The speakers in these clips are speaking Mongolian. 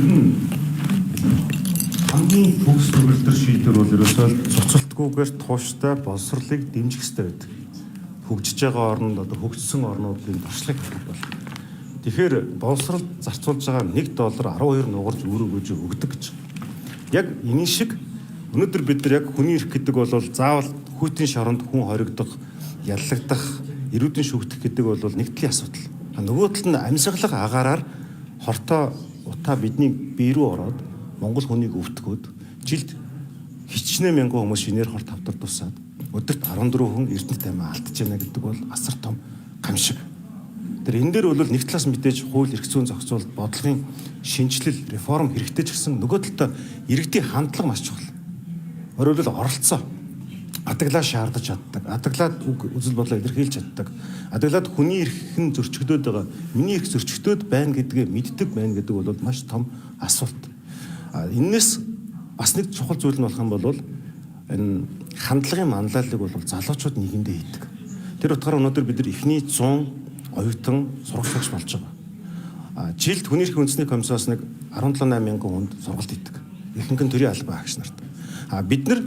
Ер нь хамгийн төгс төгөлдөр шийдвэр бол ерөөсөө цоцолтгүйгээр тууштай боловсролыг дэмжих хэрэгтэй байдаг. Хөгжиж байгаа орнд одоо хөгжсөн орнуудын туршлагыг харах бол. Тэгэхээр боловсрол зарцуулж байгаа $1 12 нугарж өрөөгөөж өгдөг гэж. Яг энэ шиг өнөөдөр бид нар яг хүний эрх гэдэг бол заавал хүйтийн шоронд хүн хоригдох, яллагдах, эрүүдэн шүүгдэх гэдэг бол нэг талын асуудал. Нөгөө талд нь амьсгалах агаараар хортой утаа бидний бие рүү ороод Монгол хүнийг өвтгөөд жилд хичнээн мянган хүмүүс шинээр хорт тавтар тусаад өдөрт 14 хүн эрдэнэт аймаа алдаж байна гэдэг бол асар том гамшиг. Тэр энэ дээр бол нэг талаас мэдээж хууль эрх зүйн зохицуулалт бодлогын шинжилэл реформ хэрэгтэй ч гэсэн нөгөө талдаа иргэдийн хандлага маш чухал. Өөрөөр хэлбэл оролцоо адаглаа шаардаж чаддаг, адаглаад үзэл бодлоо илэрхийлж чаддаг, адаглаад хүний эрх нь зөрчигдөд байгаа, миний эрх зөрчигдөд байна гэдгээ мэддэг байна гэдэг бол маш том асуулт. Энээс бас нэг чухал зүйл нь болох юм бол энэ хандлагын манлайлалыг бол залуучууд нийгэмдээ хийдэг. Тэр утгаараа өнөөдөр бид нар эхний 100 оюутан сурагч багш болж байгаа. Жилд хүний эрхийн үндэсний комиссоос нэг 17-8 мянган хүнд сургалт хийдэг. Ихэнх нь төрийн албан агч нарт. Бид нар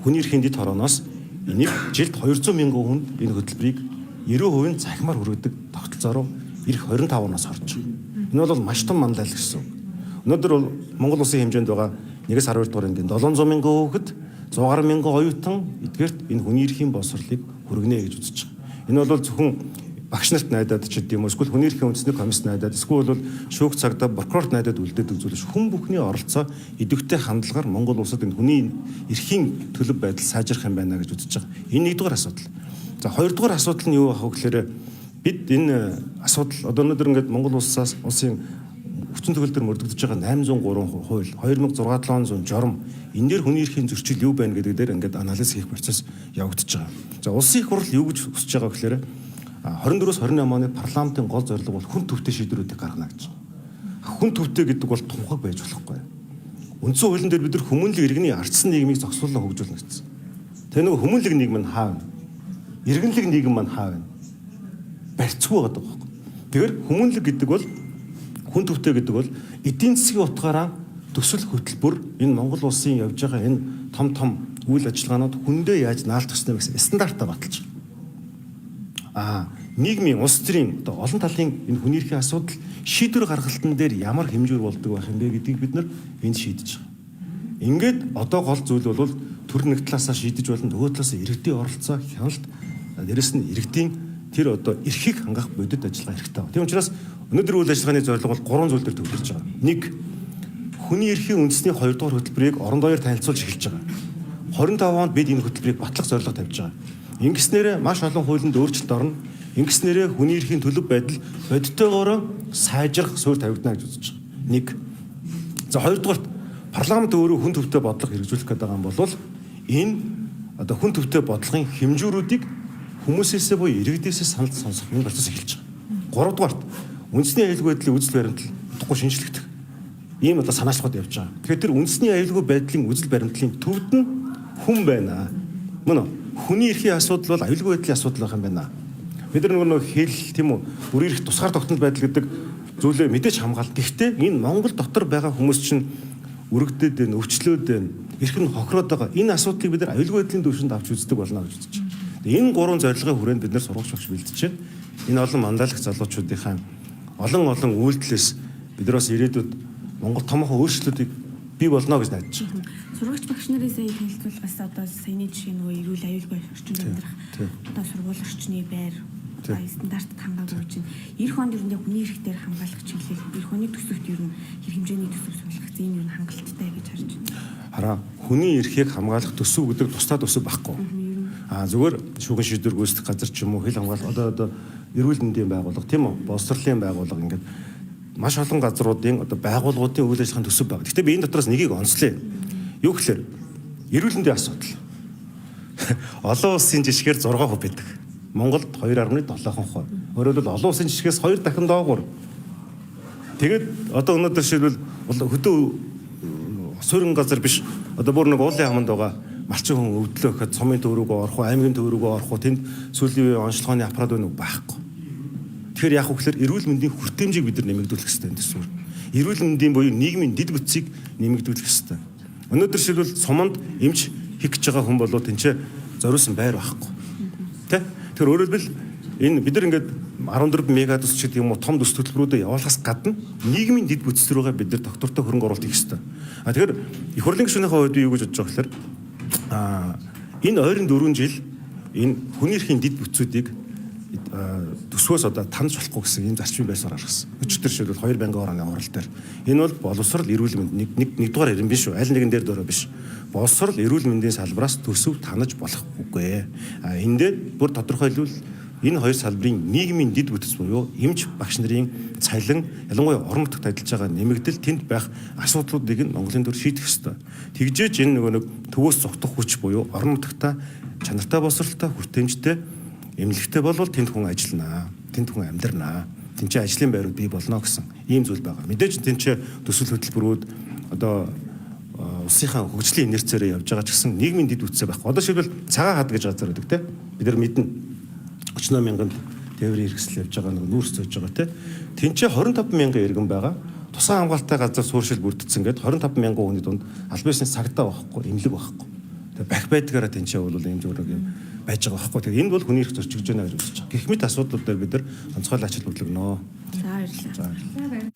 хүний эрхийн дэд хорооноос энийг жилд 200 мянган хүнд энэ хөтөлбөрийг 90% захимаар хүргэдэг тогтолцоороо ирэх 25-наас орж байгаа. Энэ бол маш том манлайлал гэсэн үг. Өнөөдөр бол Монгол улсын хэмжээнд байгаа 1-12 дугаар ангийн 700 мянган хүүхэд 100 мянган оюутан эдгээрт энэ хүний эрхийн боловсролыг хүргэнэ гэж үзэж байгаа. Энэ бол зөвхөн багш нарт найдаад ч гэдэм үү, эсвэл хүний эрхийн үндэсний комисс найдаад, эсвэл шүүх цагдаа прокурорт найдаад үлдээдэг зүйлш хүн бүхний оролцоо идэвхтэй хандлагаар Монгол улсад энэ хүний эрхийн төлөв байдал сайжрах юм байна гэж үзэж байгаа. Энэ нэгдүгээр асуудал. За хоёрдугаар асуудал нь юу ах вэ гэхээр бид энэ асуудал одоо өнөөдөр ингээд Монгол улсын хүчин төгөлдөр мөрдөгдөж байгаа 803 хууль 2600 журам энэ дээр хүний эрхийн зөрчил юу байна гэдэг дээр ингээд анализ хийх процесс явагдаж байгаа. За улсын их хурл юу гэж хүсэж байгаа гэхээр 24-с 28 оны парламентын гол зорилго бол хүн төвтэй шийдвэрүүдийг гаргана гэж. Хүн төвтэй гэдэг бол тунхаг байж болохгүй. Үндсэн хуулийн дээр бид нар хүмүүнлэг иргэний ардсан нийгмийг зохицуулан хөгжүүлнэ гэсэн. Тэгээ нөгөө хүмүүнлэг нийгэм нь хаа вэ? Иргэнлэг нийгэм маань хаа вэ? Барьцгүй байгаа байхгүй. Тэгэхээр хүмүүнлэг гэдэг бол хүн төвтэй гэдэг бол эдийн засгийн утгаараа төсөл хөтөлбөр энэ Монгол улсын явж байгаа энэ том үйл ажиллагаанууд хүндээ яаж наалдах ёстой гэсэн стандартаа баталж байгаа. Нийгмийн улс төрийн одоо олон талын энэ хүний эрхийн асуудал шийдвэр гаргалтын дээр ямар хэмжүүр болдог байх юм бэ гэдгийг бид нар энд шийдэж байгаа. Ингээд одоо гол зүйл бол төр нэг талаасаа шийдэж болно, нөгөө талаасаа иргэдийн оролцоо, хяналт, дээрэс нь иргэдийн тэр одоо эрхийг хангах бодит ажиллагаа хэрэгтэй байна. Тийм учраас өнөөдөр үйл ажиллагааны зорилго бол 3 зүйл дээр төвлөрж байгаа. 1. Хүний эрхийн үндэсний 2 дугаар хөтөлбөрийг орон даяар танилцуулж эхэлж байгаа. 25 онд бид энэ хөтөлбөрийг батлах зорилго тавьж байгаа. Ингэснээрээ маш олон хуулинд өөрчлөлт орно. Ингэснээрээ хүний эрхийн төлөв байдал бодиттойгоор сайжрах суурь тавигдана гэж үзэж байгаа. 1. За 2 дугаарт парламент өөрөө хүн төвтэй бодлого хэрэгжүүлэх гэдэг юм бол энэ одоо хүн төвтэй бодлогын хэмжүүрүүдийг хүмүүсээсээ буюу иргэдээсээ санал сонсох энэ процесс эхэлж байгаа. 3 дугаарт үндэсний аюулгүй байдлын үзэл баримтлал утгагүй шинжлэхдэх ийм одоо санаачлалууд явж байгаа. Тэгэхээр тэр үндэсний аюулгүй байдлын үзэл баримтлалын төвд нь хүн байна. Мөн үү? Хүний эрхийн асуудал бол аюулгүй байдлын асуудал байх юм байна. Бид нар нөгөө хэл тийм үү бүр ирэх тусгаар тогтнол байдал гэдэг зүйлээ мэдээж хамгаална. Гэхдээ энэ Монгол дотор байгаа хүмүүс чинь өргөдөд байна, өвчлөөд байна, эрх нь хохироод байгаа. Энэ асуудлыг бид нар аюулгүй байдлын түвшинд авч үздэг болно гэж үзэж байна. Энэ 3 зорилгын хүрээнд бид нар сургагч багш бэлдэж байна. Энэ олон манлайлах залуучуудынхаа олон үйлдэлээс бид нараас ирээдүйд Монгол томоохон өөрчлөлтүүдийг бий болно гэж найдаж байна. Сургагч багш нарын сая хэлэлцвэл бас одоо саяны жишээ нөгөө эрүүл аюулгүй орчинд амьдрах одоо сургууль орчны байр стандарт хангаагүй чинь эх хонд ер нь хүний эрх дээр хамгаалах чиглэл эх хүний төсөвт ер нь хэр хэмжээний төсөв суулгах зээн ер нь хангалттай гэж харж байна. Хараа хүний эрхийг хамгаалах төсөв гэдэг тусдаа төсөв байхгүй. Зүгээр шүүгэн шийдвэр гүйцэтгэх газар ч юм уу хэл хамгаалах одоо эрүүл мэндийн байгууллага тийм үү боловсролын байгууллага ингээд маш олон газруудын одоо байгууллагуудын үйл ажиллагааны төсөв байна. Гэхдээ би энэ дотроос нэгийг онцлоо. Юу гэхээр эрүүл мэндийн асуудал. Олон улсын жишгээр 6% байдаг. Монголд 2.7%. Өөрөөр хэлбэл олон улсын жишгээс 2 дахин доогуур. Тэгээд одоо өнөөдөр жишээлбэл хөдөө суурин газар биш одоо бүр нэг уулын хаманд байгаа малчин хүн өвдлөө гэхэд цомын төв рүүгээ орох уу, аймгийн төв рүүгээ орох уу, тэнд сүүлийн үеийн онцлогооны аппарат байхгүй. Тэгэхээр яг үгээр эрүүл мэндийн хүртээмжийг бид нар нэмэгдүүлэх хэрэгтэй гэсэн үг. Эрүүл мэндийн буюу нийгмийн дэд бүтцийг нэмэгдүүлэх хэрэгтэй. Өнөөдөр шилбэл суманд эмч хийх гэж байгаа хүн болоо тэнцээ зориулсан байр байхгүй. Тэ? Тэгэхээр өөрөөр хэлбэл энэ бид нар ингээд 14 мегадус ч гэдэг юм уу том төс төлбөрүүдэд явуулахаас гадна нийгмийн дэд бүтц рүүгээ бид нар доктортой хөрөнгө оруулалт хийх хэрэгтэй. Тэгэхээр их хурлын гишүүнийхээ хувьд би юу гэж бодож байгаа гэхээр энэ 24 жил энэ хүний эрхийн дэд бүтцүүдийг төсвөөс одоо таньж болохгүй гэсэн ийм зарчмын байсаар гаргасан. Өчигдөр шилбэл 2 мянган орны хурал дээр. Энэ бол боловсрал эрүүл мэнд нэгдүгээр ирэн биш үү? Аль нэгэн дээр дөрөө биш. Боловсрал эрүүл мэндийн салбараас төсөв танаж болох үгүй. Эндээ бүр тодорхойлвол энэ хоёр салбарын нийгмийн дэд бүтц буюу эмч багш нарын цалин ялангуяа орон нутагт ажиллаж байгаа нэмэгдэл тэнд байх асуудлуудыг нь Монголын төр шийдэх ёстой. Тэгжээж энэ нөгөө нэг төвөөс зогтох хүч буюу орон нутагта чанартай боловсралтай хүртээмжтэй эмнэлэгтэй болвол тэнд хүн ажилланаа. Тэнд хүн амьдрнаа. Тэнцээ ажлын байрууд бий болно гэсэн ийм зүйл байгаа. Мэдээж тэнцээ төсөл хөтөлбөрүүд одоо улсынхаа хөгжлийн инерцээрээ явж байгаа ч гэсэн нийгмийн дэд бүтцээ байхгүй. Одоо шилбэл цагаан хад гэж газар байдаг те. Бид нар мэднэ 38 мянган тээврийн хэрэгсэл явж байгаа нэг нүүрс зөөж байгаа те. Тэнцээ 25 мянган иргэн байгаа. Тусгай хамгаалалттай газар суурьшил бүрдсэн гэдэг 25 мянган хүний дунд аль биесний сагдаа байхгүй, эмнэлэг байхгүй. Тэгээ бах байдгаараа тэнцээ бол ийм зөвөрөг юм байж байгаа байхгүй. Тэгээ энэ бол хүний эрх зорчигж байна гэж үзэж байгаа. Гэх мэт асуудлууд дээр бид нар онцгойлон ачаал хөдөлгөнөө. За баярлалаа.